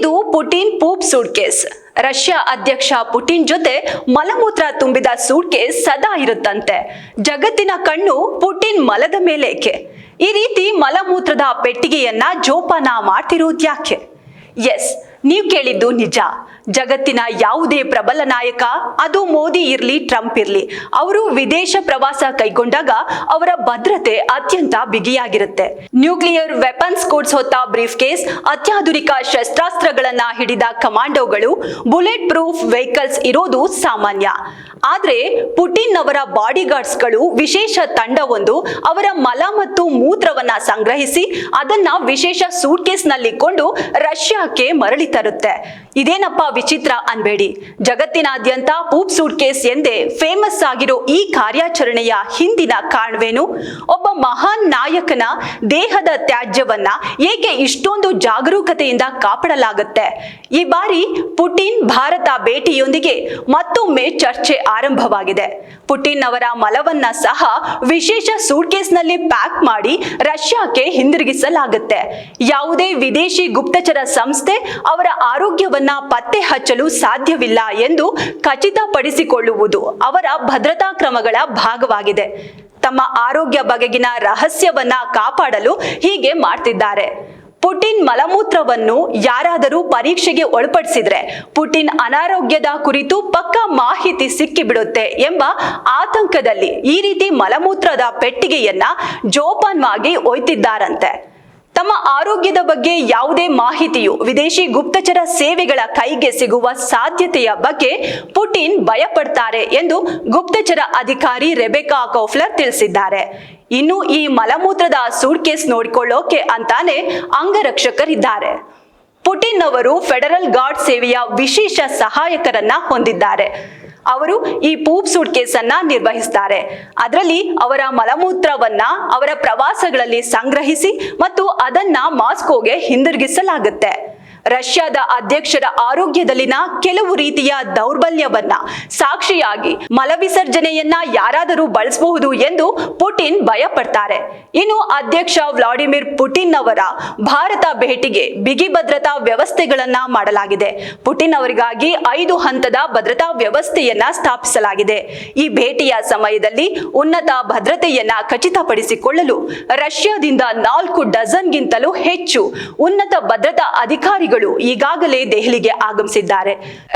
ಇದು Putin ಪೂಪ್ suitcase. Russia ಅಧ್ಯಕ್ಷ Putin ಜೊತೆ ಮಲಮೂತ್ರ ತುಂಬಿದ ಸೂಟ್ಕೇಸ್ ಸದಾ ಇರುತ್ತಂತೆ. ಜಗತ್ತಿನ ಕಣ್ಣು ಪುಟಿನ್ ಮಲದ ಮೇಲೇಕೆ? ಈ ರೀತಿ ಮಲಮೂತ್ರದ ಪೆಟ್ಟಿಗೆಯನ್ನ ಜೋಪಾನ ಮಾಡ್ತಿರೋದ್ಯಾಕೆ? ಎಸ್, ನೀವು ಕೇಳಿದ್ದು ನಿಜ. ಜಗತ್ತಿನ ಯಾವುದೇ ಪ್ರಬಲ ನಾಯಕ, ಅದು ಮೋದಿ ಇರ್ಲಿ ಟ್ರಂಪ್ ಇರ್ಲಿ, ಅವರು ವಿದೇಶ ಪ್ರವಾಸ ಕೈಗೊಂಡಾಗ ಅವರ ಭದ್ರತೆ ಅತ್ಯಂತ ಬಿಗಿಯಾಗಿರುತ್ತೆ. ನ್ಯೂಕ್ಲಿಯರ್ ವೆಪನ್ಸ್ ಕೋಡ್ಸ್ ಹೊತ್ತ ಬ್ರೀಫ್ ಕೇಸ್, ಅತ್ಯಾಧುನಿಕ ಶಸ್ತ್ರಾಸ್ತ್ರಗಳನ್ನ ಹಿಡಿದ ಕಮಾಂಡೋಗಳು, ಬುಲೆಟ್ ಪ್ರೂಫ್ ವೆಹಿಕಲ್ಸ್ ಇರೋದು ಸಾಮಾನ್ಯ. ಆದ್ರೆ ಪುಟಿನ್ ಅವರ ಬಾಡಿಗಾರ್ಡ್ಸ್ಗಳು ವಿಶೇಷ ತಂಡವೊಂದು ಅವರ ಮಲ ಮತ್ತು ಮೂತ್ರವನ್ನ ಸಂಗ್ರಹಿಸಿ ಅದನ್ನ ವಿಶೇಷ ಸೂಟ್ಕೇಸ್ ನಲ್ಲಿಕೊಂಡು ರಷ್ಯಾಕ್ಕೆ ಮರಳಿ ತರುತ್ತೆ. ಇದೇನಪ್ಪ ವಿಚಿತ್ರ ಅನ್ಬೇಡಿ. ಜಗತ್ತಿನಾದ್ಯಂತ ಪೂಪ್ ಸೂಟ್ಕೇಸ್ ಎಂದೇ ಫೇಮಸ್ ಆಗಿರೋ ಈ ಕಾರ್ಯಾಚರಣೆಯ ಹಿಂದಿನ ಕಾರಣವೇನು? ಒಬ್ಬ ಮಹಾನ್ ನಾಯಕನ ದೇಹದ ತ್ಯಾಜ್ಯವನ್ನ ಏಕೆ ಇಷ್ಟೊಂದು ಜಾಗರೂಕತೆಯಿಂದ ಕಾಪಾಡಲಾಗುತ್ತೆ? ಈ ಬಾರಿ ಪುಟಿನ್ ಭಾರತ ಭೇಟಿಯೊಂದಿಗೆ ಮತ್ತೊಮ್ಮೆ ಚರ್ಚೆ ಆರಂಭವಾಗಿದೆ. ಪುಟಿನ್ ಅವರ ಮಲವನ್ನ ಸಹ ವಿಶೇಷ ಸೂಟ್ಕೇಸ್ನಲ್ಲಿ ಪ್ಯಾಕ್ ಮಾಡಿ ರಷ್ಯಾಕ್ಕೆ ಹಿಂದಿರುಗಿಸಲಾಗುತ್ತೆ. ಯಾವುದೇ ವಿದೇಶಿ ಗುಪ್ತಚರ ಸಂಸ್ಥೆ ಅವರ ಆರೋಗ್ಯವನ್ನ ಪತ್ತೆ ಹಚ್ಚಲು ಸಾಧ್ಯವಿಲ್ಲ ಎಂದು ಖಚಿತಪಡಿಸಿಕೊಳ್ಳುವುದು ಅವರ ಭದ್ರತಾ ಕ್ರಮಗಳ ಭಾಗವಾಗಿದೆ. ತಮ್ಮ ಆರೋಗ್ಯ ಬಗೆಗಿನ ರಹಸ್ಯವನ್ನ ಕಾಪಾಡಲು ಹೀಗೆ ಮಾಡ್ತಿದ್ದಾರೆ. ಪುಟಿನ್ ಮಲಮೂತ್ರವನ್ನು ಯಾರಾದರೂ ಪರೀಕ್ಷೆಗೆ ಒಳಪಡಿಸಿದ್ರೆ ಪುಟಿನ್ ಅನಾರೋಗ್ಯದ ಕುರಿತು ಪಕ್ಕಾ ಮಾಹಿತಿ ಸಿಕ್ಕಿಬಿಡುತ್ತೆ ಎಂಬ ಆತಂಕದಲ್ಲಿ ಈ ರೀತಿ ಮಲಮೂತ್ರದ ಪೆಟ್ಟಿಗೆಯನ್ನ ಜೋಪಾನವಾಗಿ ಒಯ್ತಿದ್ದಾರಂತೆ. ತಮ್ಮ ಆರೋಗ್ಯದ ಬಗ್ಗೆ ಯಾವುದೇ ಮಾಹಿತಿಯು ವಿದೇಶಿ ಗುಪ್ತಚರ ಸೇವೆಗಳ ಕೈಗೆ ಸಿಗುವ ಸಾಧ್ಯತೆಯ ಬಗ್ಗೆ ಪುಟಿನ್ ಭಯಪಡ್ತಾರೆ ಎಂದು ಗುಪ್ತಚರ ಅಧಿಕಾರಿ ರೆಬೆಕಾ ಕೌಫ್ಲರ್ ತಿಳಿಸಿದ್ದಾರೆ. ಇನ್ನು ಈ ಮಲಮೂತ್ರದ ಸೂಟ್ಕೇಸ್ ನೋಡಿಕೊಳ್ಳೋಕೆ ಅಂತಾನೆ ಅಂಗರಕ್ಷಕರಿದ್ದಾರೆ. ಪುಟಿನ್ ಅವರು ಫೆಡರಲ್ ಗಾರ್ಡ್ ಸೇವೆಯ ವಿಶೇಷ ಸಹಾಯಕರನ್ನ ಹೊಂದಿದ್ದಾರೆ. ಅವರು ಈ ಪೂಪ್ ಸೂಟ್ಕೇಸ್ ಅನ್ನ ನಿರ್ವಹಿಸ್ತಾರೆ. ಅದರಲ್ಲಿ ಅವರ ಮಲಮೂತ್ರವನ್ನ ಅವರ ಪ್ರವಾಸಗಳಲ್ಲಿ ಸಂಗ್ರಹಿಸಿ ಮತ್ತು ಅದನ್ನ ಮಾಸ್ಕೋಗೆ ಹಿಂದಿರುಗಿಸಲಾಗುತ್ತೆ. ರಷ್ಯಾದ ಅಧ್ಯಕ್ಷರ ಆರೋಗ್ಯದಲ್ಲಿನ ಕೆಲವು ರೀತಿಯ ದೌರ್ಬಲ್ಯವನ್ನ ಸಾಕ್ಷಿಯಾಗಿ ಮಲವಿಸರ್ಜನೆಯನ್ನ ಯಾರಾದರೂ ಬಳಸಬಹುದು ಎಂದು ಪುಟಿನ್ ಭಯಪಡ್ತಾರೆ. ಇನ್ನು ಅಧ್ಯಕ್ಷ ವ್ಲಾಡಿಮಿರ್ ಪುಟಿನ್ ಅವರ ಭಾರತ ಭೇಟಿಗೆ ಬಿಗಿ ಭದ್ರತಾ ವ್ಯವಸ್ಥೆಗಳನ್ನ ಮಾಡಲಾಗಿದೆ. ಪುಟಿನ್ ಅವರಿಗಾಗಿ 5 ಹಂತದ ಭದ್ರತಾ ವ್ಯವಸ್ಥೆಯನ್ನ ಸ್ಥಾಪಿಸಲಾಗಿದೆ. ಈ ಭೇಟಿಯ ಸಮಯದಲ್ಲಿ ಉನ್ನತ ಭದ್ರತೆಯನ್ನ ಖಚಿತಪಡಿಸಿಕೊಳ್ಳಲು ರಷ್ಯಾದಿಂದ 4 ಡಜನ್ಗಿಂತಲೂ ಹೆಚ್ಚು ಉನ್ನತ ಭದ್ರತಾ ಅಧಿಕಾರಿಗಳು ಈಗಾಗಲೇ ದೆಹಲಿಗೆ ಆಗಮಿಸಿದ್ದಾರೆ.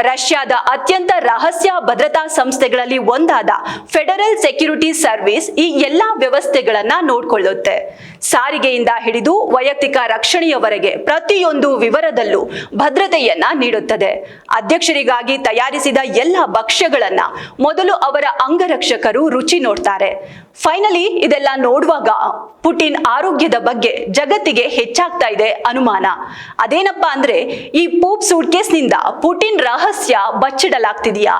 ರಷ್ಯಾದ ಅತ್ಯಂತ ರಹಸ್ಯ ಭದ್ರತಾ ಸಂಸ್ಥೆಗಳಲ್ಲಿ ಒಂದಾದ ಫೆಡರಲ್ ಸೆಕ್ಯೂರಿಟಿ ಸರ್ವಿಸ್ ಈ ಎಲ್ಲಾ ವ್ಯವಸ್ಥೆಗಳನ್ನ ನೋಡಿಕೊಳ್ಳುತ್ತೆ. ಸಾರಿಗೆಯಿಂದ ಹಿಡಿದು ವೈಯಕ್ತಿಕ ರಕ್ಷಣೆಯವರೆಗೆ ಪ್ರತಿಯೊಂದು ವಿವರದಲ್ಲೂ ಭದ್ರತೆಯನ್ನ ನೀಡುತ್ತದೆ. ಅಧ್ಯಕ್ಷರಿಗಾಗಿ ತಯಾರಿಸಿದ ಎಲ್ಲ ಭಕ್ಷ್ಯಗಳನ್ನ ಮೊದಲು ಅವರ ಅಂಗರಕ್ಷಕರು ರುಚಿ ನೋಡ್ತಾರೆ. ಫೈನಲಿ ಇದೆಲ್ಲ ನೋಡುವಾಗ ಪುಟಿನ್ ಆರೋಗ್ಯದ ಬಗ್ಗೆ ಜಗತ್ತಿಗೆ ಹೆಚ್ಚಾಗ್ತಾ ಇದೆ ಅನುಮಾನ. ಅದೇನಪ್ಪಾ ಅಂದ್ರೆ ಈ ಪೂಪ್ ಸೂಟ್ಕೇಸ್ನಿಂದ ಪುಟಿನ್ ರಹಸ್ಯ ಬಚ್ಚಿಡಲಾಗ್ತಿದೆಯಾ?